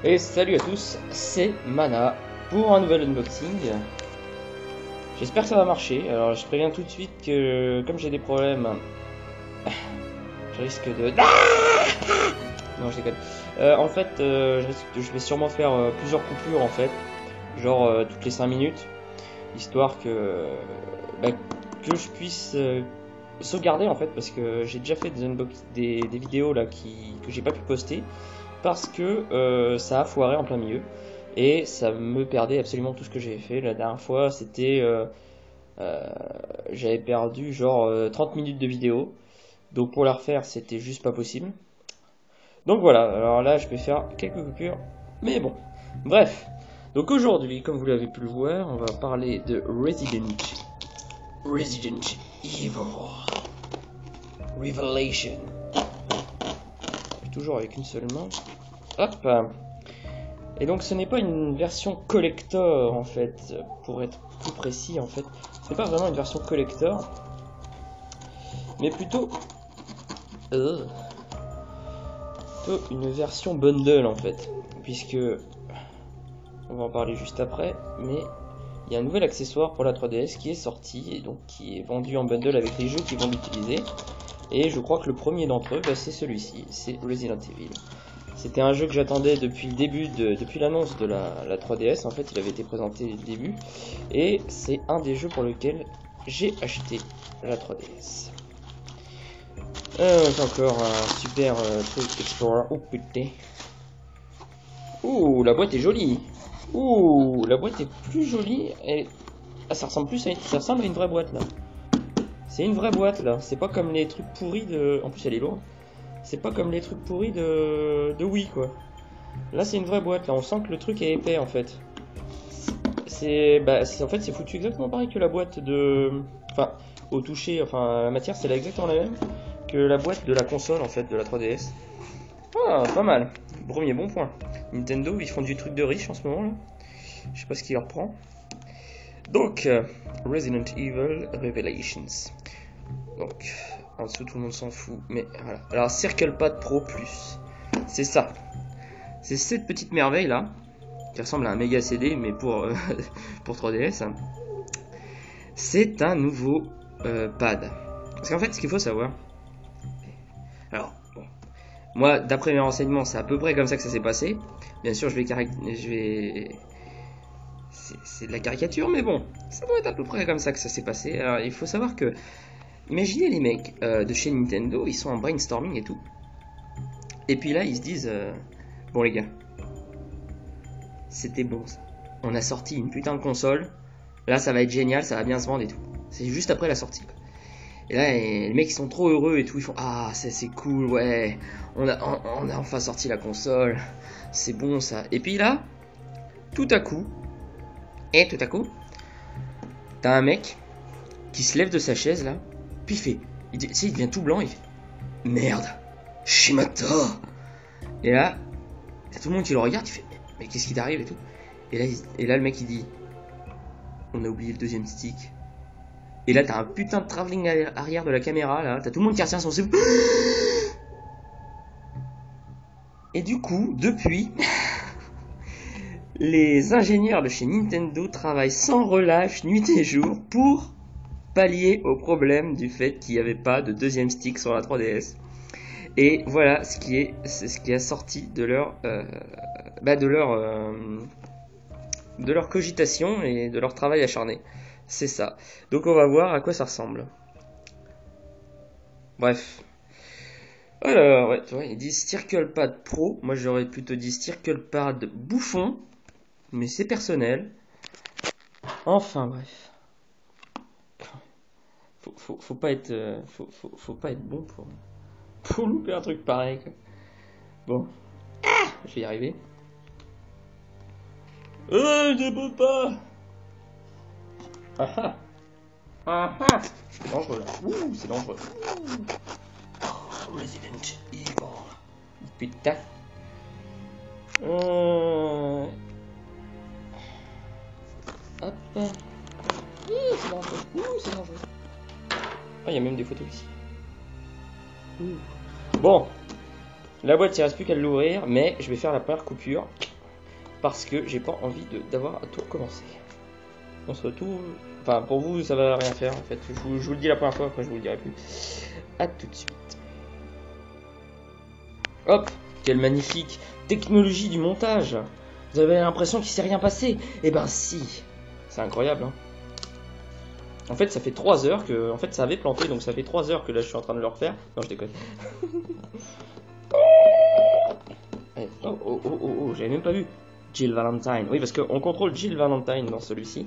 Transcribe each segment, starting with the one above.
Et salut à tous, c'est Mana pour un nouvel unboxing. J'espère que ça va marcher. Alors je préviens tout de suite que comme j'ai des problèmes, je risque de... Non, je déconne. En fait, je vais sûrement faire plusieurs coupures en fait, genre toutes les 5 minutes, histoire bah, que je puisse sauvegarder en fait, parce que j'ai déjà fait des vidéos là que j'ai pas pu poster parce que ça a foiré en plein milieu et ça me perdait absolument tout ce que j'ai fait. La dernière fois, euh, j'avais perdu genre 30 minutes de vidéo, donc pour la refaire, c'était juste pas possible. Donc voilà, alors là, je vais faire quelques coupures, mais bon. Bref, donc aujourd'hui, comme vous l'avez pu le voir, on va parler de Resident Evil Revelation. Toujours avec une seule main. Hop. Et donc ce n'est pas une version collector en fait, pour être plus précis en fait. Ce n'est pas vraiment une version collector, mais euh, plutôt une version bundle en fait. Puisque, on va en parler juste après, mais il y a un nouvel accessoire pour la 3DS qui est sorti et donc qui est vendu en bundle avec les jeux qui vont l'utiliser. Et je crois que le premier d'entre eux, bah, c'est celui-ci, c'est Resident Evil. C'était un jeu que j'attendais depuis le début, depuis l'annonce de la 3DS. En fait, il avait été présenté dès le début. Et c'est un des jeux pour lequel j'ai acheté la 3DS. C'est encore un super truc Explorer. Oh putain. Ouh, la boîte est jolie. Ouh, la boîte est plus jolie. Ah, ça ressemble à une vraie boîte là. C'est une vraie boîte là. C'est pas comme les trucs pourris de. En plus, elle est lourde. C'est pas comme les trucs pourris de Wii quoi. Là c'est une vraie boîte, là on sent que le truc est épais en fait. En fait c'est foutu exactement pareil que la boîte de... Enfin, au toucher, enfin la matière c'est exactement la même que la boîte de la console en fait, de la 3DS. Ah, pas mal. Premier bon point. Nintendo, ils font du truc de riche en ce moment là. Je sais pas ce qui leur prend. Donc, Resident Evil Revelations. Donc, en dessous tout le monde s'en fout, mais voilà. Alors CirclePad Pro Plus, c'est ça. C'est cette petite merveille là, qui ressemble à un méga CD, mais pour 3DS. C'est un nouveau pad. Parce qu'en fait, ce qu'il faut savoir... Alors, bon, moi, d'après mes renseignements, c'est à peu près comme ça que ça s'est passé. Bien sûr, c'est de la caricature, mais bon, ça doit être à peu près comme ça que ça s'est passé. Alors, il faut savoir que... Imaginez les mecs de chez Nintendo, ils sont en brainstorming et tout. Et puis là, ils se disent... Bon les gars, c'était bon ça. On a sorti une putain de console. Là ça va être génial, ça va bien se vendre et tout. C'est juste après la sortie quoi. Et là les mecs ils sont trop heureux et tout. Ils font ah c'est cool ouais. On a enfin sorti la console. C'est bon ça. Et puis là, tout à coup, t'as un mec qui se lève de sa chaise là. Puis il devient tout blanc. Il fait merde, Shimata. Et là, t'as tout le monde qui le regarde, il fait mais qu'est-ce qui t'arrive et tout. Et là le mec il dit on a oublié le deuxième stick. Et là t'as un putain de travelling arrière de la caméra là, t'as tout le monde qui retient son cerveau. Et du coup, depuis, les ingénieurs de chez Nintendo travaillent sans relâche nuit et jour pour pallier au problème du fait qu'il n'y avait pas de deuxième stick sur la 3DS. Et voilà ce qui a sorti de leur cogitation et de leur travail acharné. C'est ça. Donc on va voir à quoi ça ressemble. Bref. Alors, ouais, tu vois, ils disent CirclePad Pro. Moi j'aurais plutôt dit CirclePad bouffon. Mais c'est personnel. Enfin bref. Faut pas être bon pour louper un truc pareil quoi. Bon, je vais y arriver. Je peux pas. Ah ah. Ah ah. C'est dangereux là. Ouh, c'est dangereux. Oh, Resident Evil. Putain. Hop. C'est dangereux. C'est dangereux. Ah, il y a même des photos ici. Bon. La boîte, il ne reste plus qu'à l'ouvrir, mais je vais faire la première coupure. parce que j'ai pas envie d'avoir à tout recommencer. On se retrouve... Enfin, pour vous, ça va rien faire, en fait. Je vous le dis la première fois, après je vous le dirai plus. A tout de suite. Hop, quelle magnifique technologie du montage. Vous avez l'impression qu'il s'est rien passé. Eh ben si. C'est incroyable, hein. En fait, ça fait 3 heures que... En fait, ça avait planté, donc ça fait 3 heures que là, je suis en train de le refaire. Non, je déconne. Oh, oh, oh, oh, oh, j'avais même pas vu. Jill Valentine. Oui, parce qu'on contrôle Jill Valentine dans celui-ci.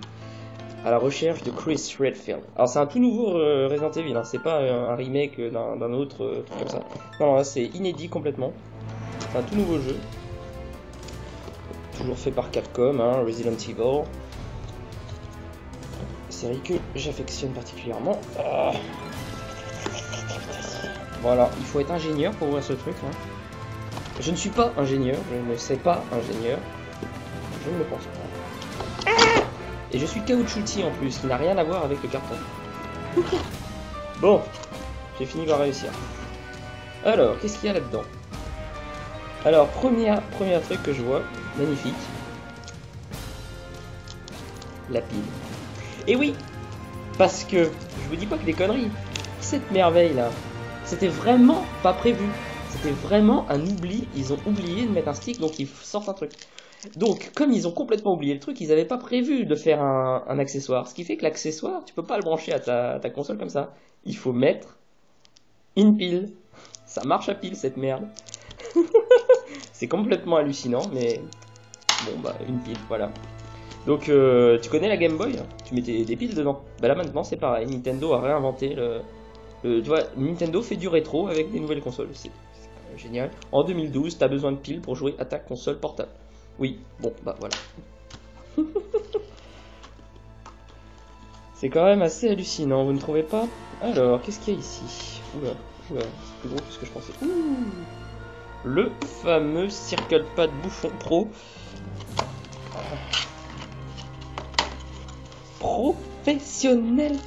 À la recherche de Chris Redfield. Alors, c'est un tout nouveau Resident Evil, hein. C'est pas un remake d'un autre truc comme ça. Non, là, c'est inédit complètement. C'est un tout nouveau jeu. Toujours fait par Capcom, hein, Resident Evil. Série que j'affectionne particulièrement. Voilà, il faut être ingénieur pour ouvrir ce truc, hein. Je ne suis pas ingénieur, je ne sais pas ingénieur. Je ne le pense pas. Et je suis caoutchouti en plus, qui n'a rien à voir avec le carton. Bon, j'ai fini par réussir. Alors, qu'est-ce qu'il y a là-dedans? Alors, premier truc que je vois, magnifique. La pile. Et oui, parce que, je vous dis pas que des conneries, cette merveille là, c'était vraiment pas prévu. C'était vraiment un oubli, ils ont oublié de mettre un stick, donc ils sortent un truc. Donc, comme ils ont complètement oublié le truc, ils n'avaient pas prévu de faire un accessoire. Ce qui fait que l'accessoire, tu peux pas le brancher à ta console comme ça. Il faut mettre une pile. Ça marche à pile cette merde. C'est complètement hallucinant, mais bon bah une pile, voilà. Donc tu connais la Game Boy? Tu mettais des piles dedans. Bah là maintenant c'est pareil, Nintendo a réinventé tu vois, Nintendo fait du rétro avec des nouvelles consoles. C'est génial. En 2012, t'as besoin de piles pour jouer à ta console portable. Oui, bon, bah voilà. C'est quand même assez hallucinant, vous ne trouvez pas? Alors, qu'est-ce qu'il y a ici? Oula, oula, c'est plus gros que ce que je pensais. Ouh, le fameux Circle Pad Bouffon Pro. Professionnel.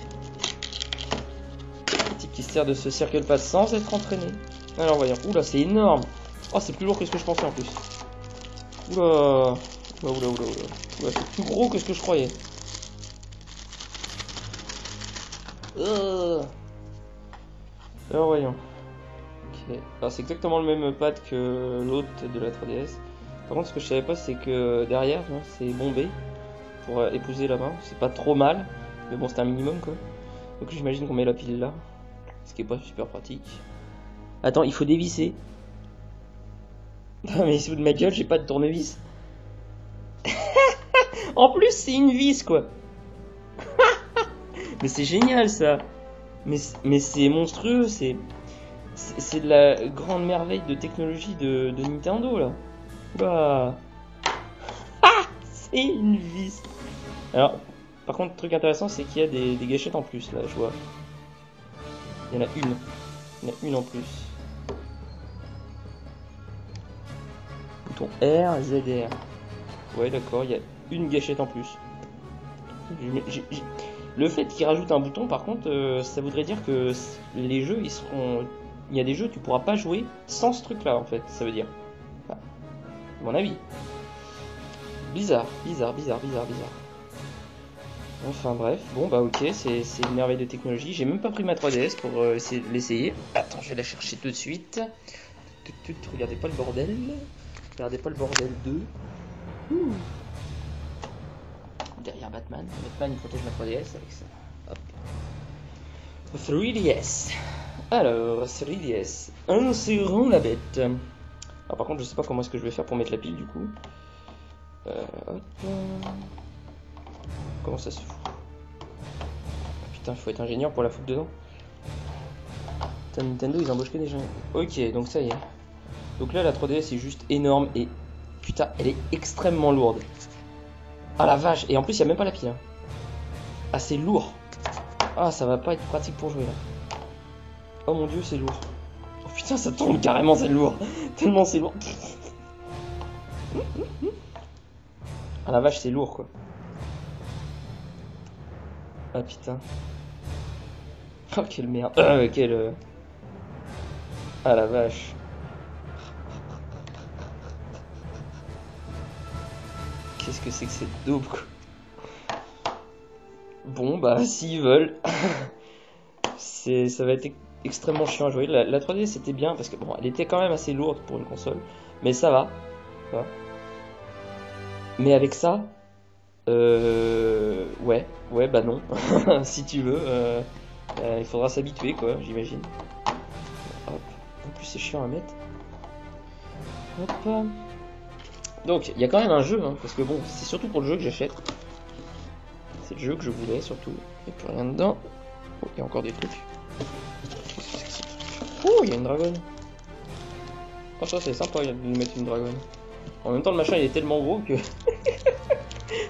Le type qui se sert de ce Circle Pad sans être entraîné. Alors, voyons. Oula, c'est énorme. Oh, c'est plus lourd que ce que je pensais en plus. Oula. Oula, oula, oula, oula. Oula, c'est plus gros que ce que je croyais. Alors, voyons. Ok. Alors, c'est exactement le même pad que l'autre de la 3DS. Par contre, ce que je savais pas, c'est que derrière, c'est bombé pour épouser la main. C'est pas trop mal, mais bon, c'est un minimum quoi. Donc, j'imagine qu'on met la pile là, ce qui est pas super pratique. Attends, il faut dévisser. Non, mais sous de ma gueule, j'ai pas de tournevis. En plus, c'est une vis quoi. Mais c'est génial ça. Mais c'est monstrueux, c'est de la grande merveille de technologie de Nintendo là. Bah. Ah, c'est une vis. Alors, par contre, truc intéressant, c'est qu'il y a des gâchettes en plus là, je vois. Il y en a une. Il y en a une en plus. Bouton R, ZR. Ouais, d'accord, il y a une gâchette en plus. Le fait qu'il rajoute un bouton, par contre, ça voudrait dire que les jeux, ils seront... Il y a des jeux, tu pourras pas jouer sans ce truc-là, en fait, ça veut dire. Enfin, à mon avis. Bizarre. Enfin bref, bon bah ok, c'est une merveille de technologie. J'ai même pas pris ma 3DS pour essayer de l'essayer. Attends, je vais la chercher tout de suite. Regardez pas le bordel. Regardez pas le bordel 2. Ouh. Derrière Batman. Batman il protège ma 3DS avec ça. Hop. 3DS. Alors, 3DS. Insérons la bête. Alors par contre, je sais pas comment est-ce que je vais faire pour mettre la pile du coup. Hop. Comment ça se fout? Putain, faut être ingénieur pour la foutre dedans. Putain, Nintendo, ils embauchent que des gens. Ok, donc ça y est. Donc là, la 3DS est juste énorme et... Putain, elle est extrêmement lourde. Ah la vache, et en plus, il n'y a même pas la pile. Hein. Ah, c'est lourd. Ah, ça va pas être pratique pour jouer là. Oh mon dieu, c'est lourd. Oh putain, ça tombe carrément, c'est lourd. Tellement c'est lourd. Ah la vache, c'est lourd quoi. Ah putain. Oh quelle merde. Quelle... Ah la vache. Qu'est-ce que c'est que cette daube, quoi. Bon, bah, s'ils veulent, ça va être extrêmement chiant à jouer. La 3D c'était bien parce que bon, elle était quand même assez lourde pour une console, mais ça va. Mais avec ça, ouais, bah non. Si tu veux, il faudra s'habituer, quoi, j'imagine. Hop. En plus, c'est chiant à mettre. Hop. Donc, il y a quand même un jeu, hein, parce que bon, c'est surtout pour le jeu que j'achète. C'est le jeu que je voulais, surtout. Il n'y a plus rien dedans. Oh, il y a encore des trucs. Oh, il y a une dragonne. Oh, ça, c'est sympa de mettre une dragonne. En même temps, le machin, il est tellement gros que...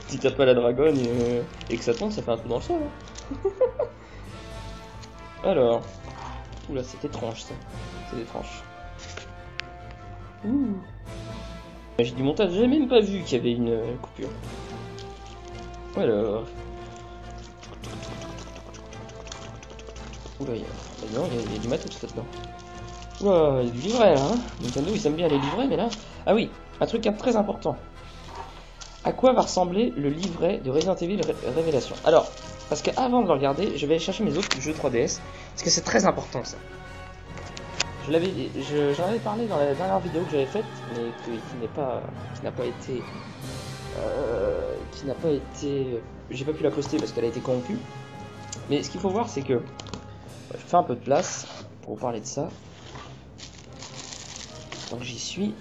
si t'as pas la dragonne et que ça tombe, ça fait un trou dans le sol. Hein. Alors... Oula, c'est étrange, ça. C'est étrange. Ouh. J'ai du montage, j'ai même pas vu qu'il y avait une coupure. Alors... Oula, il y a du matos là-dedans. Ouah, il y a du livret là, hein. Nintendo, ils aiment bien les livrets, mais là... Ah oui, un truc très important. À quoi va ressembler le livret de Resident Evil Révélation? Alors, parce qu'avant de le regarder, je vais aller chercher mes autres jeux 3DS, parce que c'est très important ça. J'en avais parlé dans la dernière vidéo que j'avais faite, mais qui n'a pas été, j'ai pas pu la poster parce qu'elle a été corrompue. Mais ce qu'il faut voir, c'est que je fais un peu de place pour vous parler de ça. Donc j'y suis,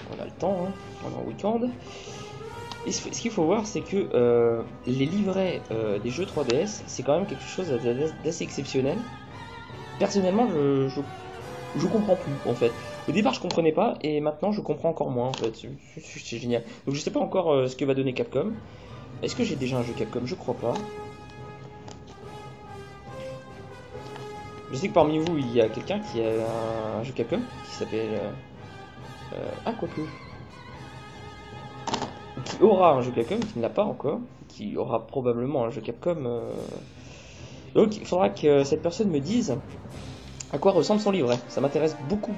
on a le temps, hein, pendant le week-end. Et ce qu'il faut voir, c'est que les livrets des jeux 3DS, c'est quand même quelque chose d'assez exceptionnel. Personnellement, je comprends plus, en fait. Au départ, je comprenais pas, et maintenant, je comprends encore moins, en fait. C'est génial. Donc, je sais pas encore ce que va donner Capcom. Est-ce que j'ai déjà un jeu Capcom? Je crois pas. Je sais que parmi vous, il y a quelqu'un qui a un jeu Capcom qui s'appelle... ah, quoique. Qui aura un jeu Capcom, qui ne l'a pas encore. Qui aura probablement un jeu Capcom. Donc, il faudra que cette personne me dise à quoi ressemble son livret. Ça m'intéresse beaucoup,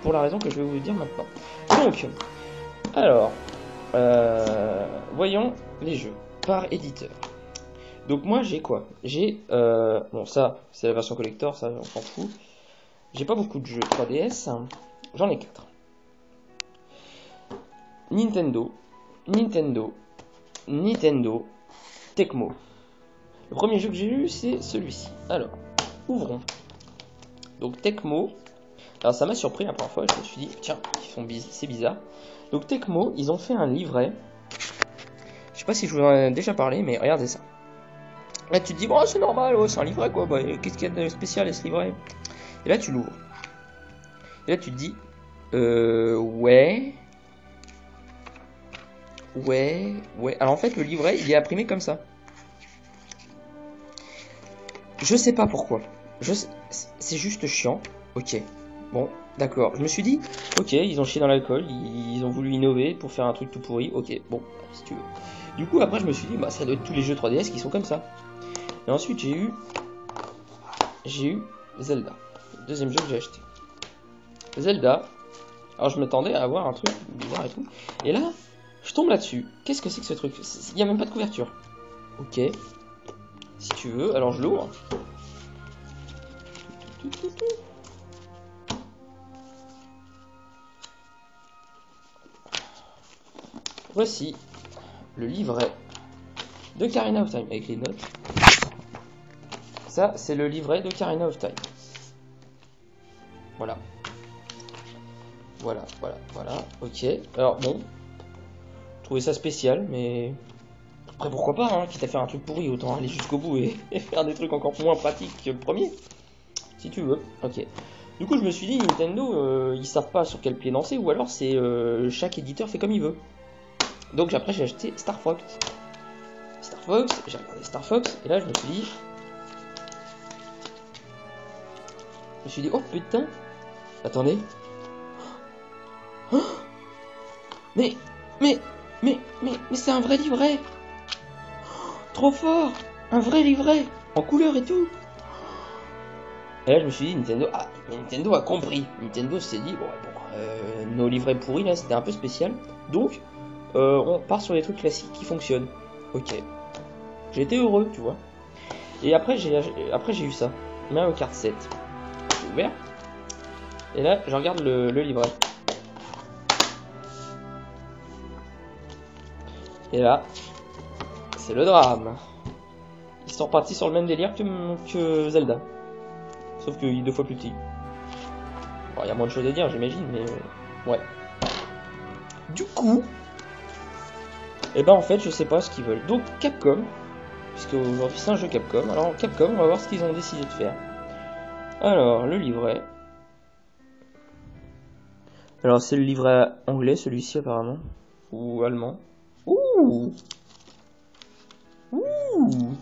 pour la raison que je vais vous dire maintenant. Donc, alors, voyons les jeux par éditeur. Donc moi j'ai quoi? J'ai, bon ça c'est la version collector, ça on s'en fout. J'ai pas beaucoup de jeux 3DS, j'en ai 4. Nintendo, Tecmo. Le premier jeu que j'ai eu c'est celui-ci. Alors, ouvrons. Donc Tecmo, alors ça m'a surpris la première fois, je me suis dit tiens, c'est bizarre. Donc Tecmo, ils ont fait un livret. Je sais pas si je vous en ai déjà parlé, mais regardez ça. Là tu te dis bon c'est normal, ouais, c'est un livret quoi, bah, qu'est-ce qu'il y a de spécial à ce livret? Et là tu l'ouvres. Et là tu te dis ouais. Alors en fait le livret il est imprimé comme ça. Je sais pas pourquoi. C'est juste chiant. Ok. Bon, d'accord. Je me suis dit, ok, ils ont chié dans l'alcool, ils ont voulu innover pour faire un truc tout pourri. Ok, bon, si tu veux. Du coup, après, je me suis dit, bah, ça doit être tous les jeux 3DS qui sont comme ça. Et ensuite, j'ai eu Zelda. Le deuxième jeu que j'ai acheté. Zelda. Alors, je m'attendais à avoir un truc bizarre et tout. Et là, je tombe là-dessus. Qu'est-ce que c'est que ce truc? Il n'y a même pas de couverture. Ok. Si tu veux, alors je l'ouvre. Voici le livret de Ocarina of Time avec les notes. Ça, c'est le livret de Ocarina of Time. Voilà. Voilà. Ok. Alors bon, je trouvais ça spécial, mais après pourquoi pas, hein, quitte à faire un truc pourri, autant aller jusqu'au bout et faire des trucs encore moins pratiques que le premier. Si tu veux. Ok. Du coup, je me suis dit, Nintendo, ils savent pas sur quel pied danser, ou alors c'est chaque éditeur fait comme il veut. Donc après j'ai acheté Star Fox, j'ai regardé Star Fox, et là je me suis dit, oh putain, attendez, oh mais c'est un vrai livret, trop fort, un vrai livret, en couleur et tout. Et là je me suis dit, Nintendo a compris, Nintendo s'est dit, bon, nos livrets pourris là c'était un peu spécial, donc on part sur les trucs classiques qui fonctionnent. Ok. J'ai été heureux, tu vois. Et après j'ai eu ça. Mario Kart 7. J'ai ouvert. Et là, je regarde le livret. Et là, c'est le drame. Ils sont repartis sur le même délire que Zelda. Sauf qu'il est 2 fois plus petit. Bon, il y a moins de choses à dire, j'imagine, mais ouais. Du coup, et ben en fait, je sais pas ce qu'ils veulent. Donc Capcom, puisque aujourd'hui c'est un jeu Capcom. Alors Capcom, on va voir ce qu'ils ont décidé de faire. Alors le livret. Alors c'est le livret anglais, celui-ci apparemment, ou allemand. Ouh. Ouh.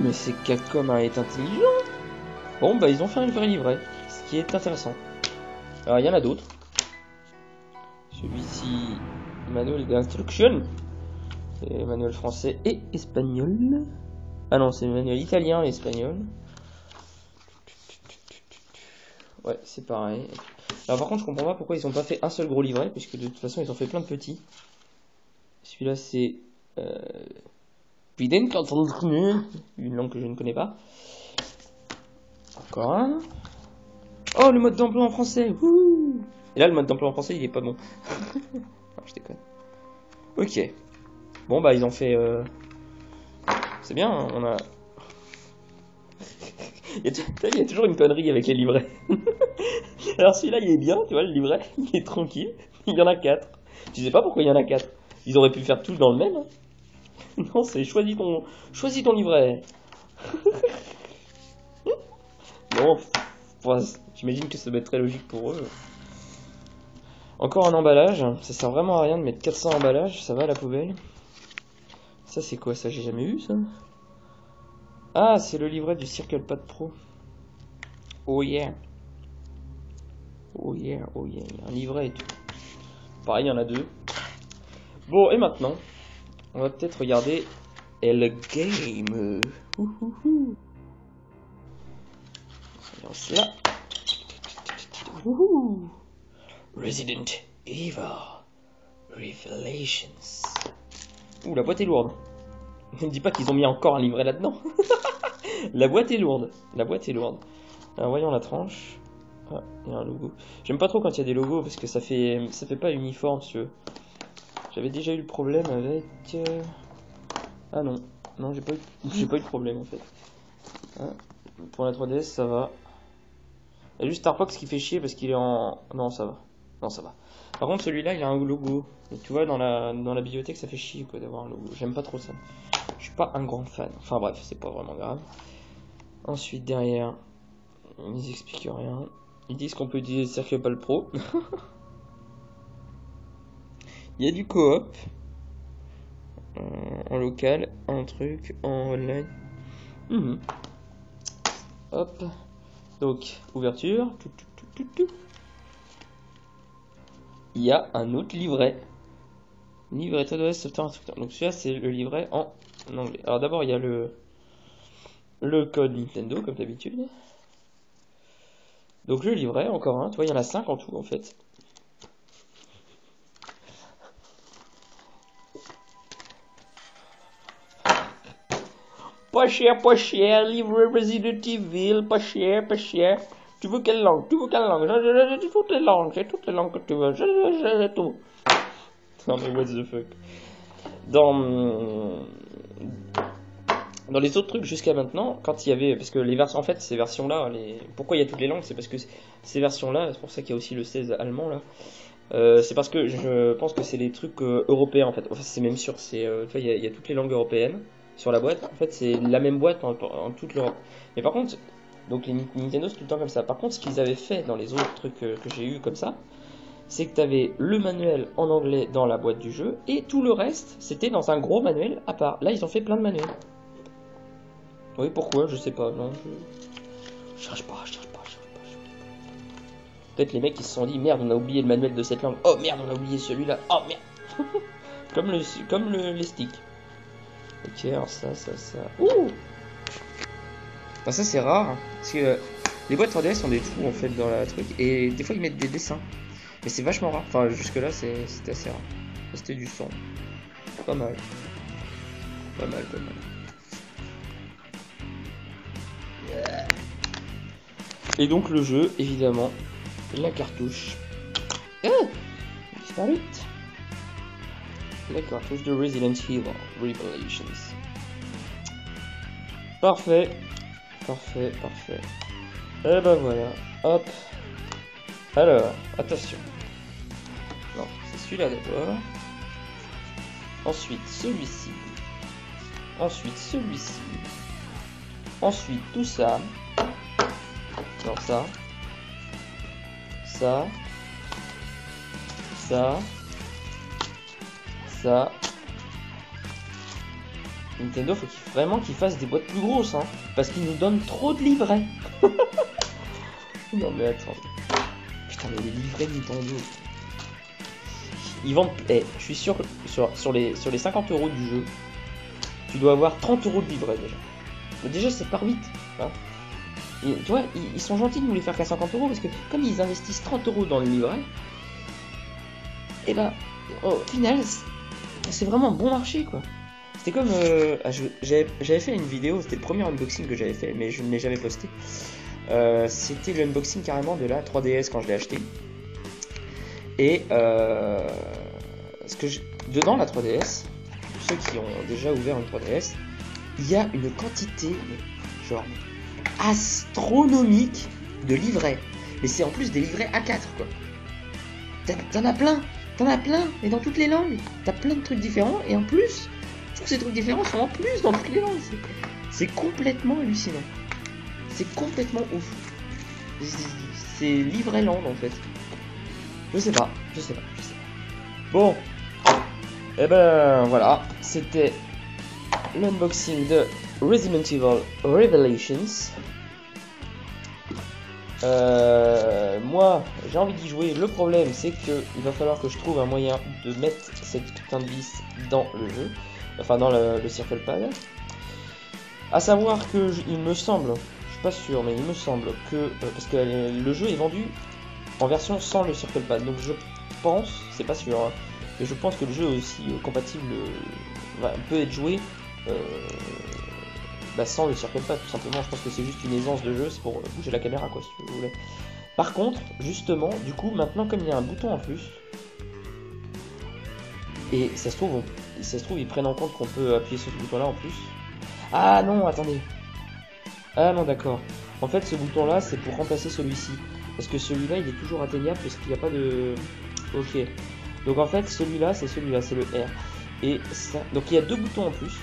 Mais c'est Capcom est intelligent. Bon bah ils ont fait un vrai livret, ce qui est intéressant. Alors il y en a d'autres. Celui-ci, manuel d'instruction. C'est manuel français et espagnol. Ah non, c'est manuel italien et espagnol. Ouais, c'est pareil. Alors par contre je comprends pas pourquoi ils ont pas fait un seul gros livret, puisque de toute façon ils ont fait plein de petits. Celui-là c'est... une langue que je ne connais pas. Encore un. Oh, le mode d'emploi en français. Wouh. Et là, le mode d'emploi en français, il est pas bon. Non, je déconne. Ok. Bon, bah, ils ont fait... C'est bien, hein, on a... il y a toujours une connerie avec les livrets. Alors celui-là, il est bien, tu vois, le livret, il est tranquille. Il y en a 4. Tu sais pas pourquoi il y en a 4. Ils auraient pu faire tous dans le même. Hein. Non, c'est choisis ton livret. Non, j'imagine que ça doit être très logique pour eux. Encore un emballage, ça sert vraiment à rien de mettre 400 emballages, ça va à la poubelle. Ça c'est quoi ça? J'ai jamais eu ça. Ah, c'est le livret du Circle Pad Pro. Oh yeah. Oh yeah, oh yeah. Il y a un livret et tout. Pareil, il y en a 2. Bon, et maintenant, on va peut-être regarder le game. Ouhouhou. Là. Ouhou. Resident Evil Revelations. Ouh, la boîte est lourde. Ne me dis pas qu'ils ont mis encore un livret là-dedans. La boîte est lourde. La boîte est lourde. Alors voyons la tranche. Ah, il y a un logo. J'aime pas trop quand il y a des logos parce que ça fait pas uniforme, si tu veux. J'avais déjà eu le problème avec... Ah non. Non, j'ai pas eu de problème en fait. Ah, pour la 3DS, ça va. Il y a juste Starfox qui fait chier parce qu'il est en... Non, ça va. Non, ça va. Par contre, celui-là, il a un logo. Et tu vois, dans la bibliothèque, ça fait chier quoi d'avoir un logo. J'aime pas trop ça. Je suis pas un grand fan. Enfin bref, c'est pas vraiment grave. Ensuite, derrière, ils expliquent rien. Ils disent qu'on peut utiliser le Circle Pad Pro. Il y a du coop. En local, un truc, en online. Hop. Donc, ouverture. Il y a un autre livret. Livret TOS Software Instructor. Donc celui-là, c'est le livret en anglais. Alors d'abord, il y a le code Nintendo, comme d'habitude. Donc le livret, encore un. Tu vois, il y en a 5 en tout, en fait. Pas cher, livret Resident Evil, pas cher, pas cher. Tu veux quelle langue? J'ai toutes les langues, j'ai toutes les langues que tu veux, j'ai tout. Non mais what the fuck. Dans les autres trucs jusqu'à maintenant, quand il y avait... Parce que les versions, en fait, ces versions-là, pourquoi il y a toutes les langues? C'est parce que ces versions-là, c'est pour ça qu'il y a aussi le 16 allemand, là. C'est parce que je pense que c'est les trucs européens, en fait. Enfin, c'est même sûr, il y a toutes les langues européennes sur la boîte. En fait, c'est la même boîte en toute l'Europe. Mais par contre, donc les Nintendo, c'est tout le temps comme ça. Par contre, ce qu'ils avaient fait dans les autres trucs que j'ai eu comme ça, c'est que tu avais le manuel en anglais dans la boîte du jeu, et tout le reste, c'était dans un gros manuel à part. Là, ils ont fait plein de manuels. Oui, pourquoi? Je sais pas. Non, je cherche pas. Peut-être les mecs ils se sont dit merde, on a oublié le manuel de cette langue. Oh merde, on a oublié celui-là. Oh merde. comme les sticks. Ok, alors ça. Ouh. Enfin, ça c'est rare, hein, parce que les boîtes 3DS ont des trous en fait dans la truc, et des fois ils mettent des dessins. Mais c'est vachement rare. Enfin, jusque-là, c'était assez rare. C'était du son. Pas mal. Pas mal, pas mal. Et donc le jeu, évidemment, la cartouche. Ah, disparu. La cartouche de Resident Evil Revelations. Parfait, parfait, parfait. Et ben voilà, hop. Alors, attention. Non, c'est celui-là d'abord. Ensuite celui-ci. Ensuite celui-ci. Ensuite tout ça. Non, ça. Ça. Ça. Ça. Nintendo, faut vraiment qu'ils fassent des boîtes plus grosses, hein. Parce qu'ils nous donnent trop de livrets. Non mais attends. Putain, mais les livrets de Nintendo. Ils vendent. Eh, je suis sûr que sur les 50 € du jeu, tu dois avoir 30 € de livrets déjà. Mais déjà, ça part vite. Hein. Et, tu vois, ils sont gentils de nous les faire qu'à 50 € parce que comme ils investissent 30 € dans le livret, et bah, au final, c'est vraiment bon marché quoi. C'était comme. J'avais fait une vidéo, c'était le premier unboxing que j'avais fait, mais je ne l'ai jamais posté. C'était l'unboxing carrément de la 3DS quand je l'ai acheté. Et dedans la 3DS, pour ceux qui ont déjà ouvert une 3DS, il y a une quantité, genre, astronomique de livrets. Mais c'est en plus des livrets A4 quoi. T'en as plein, et dans toutes les langues. T'as plein de trucs différents, et en plus, tous ces trucs différents sont en plus dans toutes les langues. C'est complètement hallucinant. C'est complètement ouf. C'est Livreland en fait. Je sais pas. Bon. Et ben voilà. C'était l'unboxing de Resident Evil Revelations. Moi, j'ai envie d'y jouer. Le problème, c'est que il va falloir que je trouve un moyen de mettre cette putain de vis dans le jeu. Enfin, dans le Circle Pad. A savoir que, il me semble, je suis pas sûr, mais il me semble que, parce que le jeu est vendu en version sans le Circle Pad, donc je pense, c'est pas sûr, hein, mais je pense que le jeu est aussi compatible, peut être joué sans le Circle Pad, tout simplement. Je pense que c'est juste une aisance de jeu, c'est pour bouger la caméra, quoi, si vous voulez. Par contre, justement, du coup, maintenant, comme il y a un bouton en plus, et ça se trouve, ils prennent en compte qu'on peut appuyer sur ce bouton-là en plus. Ah non, attendez. Ah non, d'accord. En fait, ce bouton-là, c'est pour remplacer celui-ci. Parce que celui-là, il est toujours atteignable parce qu'il n'y a pas de... Ok. Donc en fait, celui-là, c'est le R. Et ça... Donc il y a deux boutons en plus.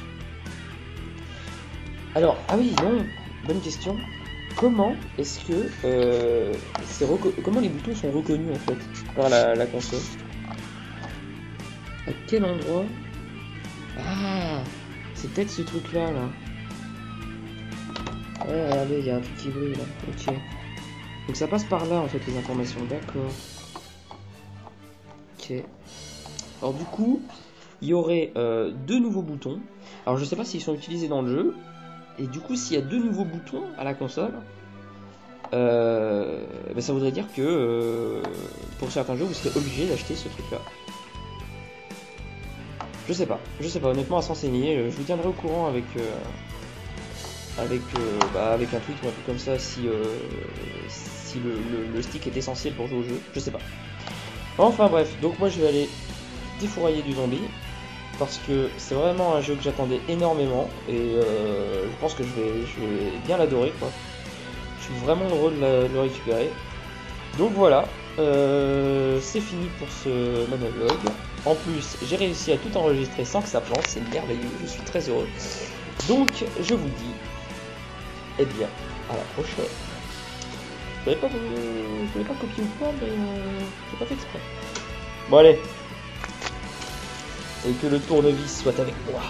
Alors, ah oui, non, bonne question. Comment est-ce que... Comment les boutons sont reconnus, en fait, par la console? À quel endroit? Ah, c'est peut-être ce truc-là, là. Ouais, regardez, il y a un truc qui brille, là. Ok. Donc ça passe par là, en fait, les informations. D'accord. Ok. Alors, du coup, il y aurait deux nouveaux boutons. Alors, je sais pas s'ils sont utilisés dans le jeu. Et du coup, s'il y a deux nouveaux boutons à la console, ça voudrait dire que pour certains jeux, vous serez obligé d'acheter ce truc-là. Je sais pas, honnêtement, à s'enseigner. Je vous tiendrai au courant avec un tweet ou un truc comme ça si le stick est essentiel pour jouer au jeu. Je sais pas. Enfin bref, donc moi je vais aller défourailler du zombie parce que c'est vraiment un jeu que j'attendais énormément et je pense que je vais bien l'adorer quoi. Je suis vraiment heureux de le récupérer. Donc voilà, c'est fini pour ce monologue. En plus, j'ai réussi à tout enregistrer sans que ça plante, c'est merveilleux, je suis très heureux. Donc, je vous dis, eh bien, à la prochaine. Je voulais pas copier ou pas, mais j'ai pas fait exprès. Bon allez, et que le tournevis soit avec moi.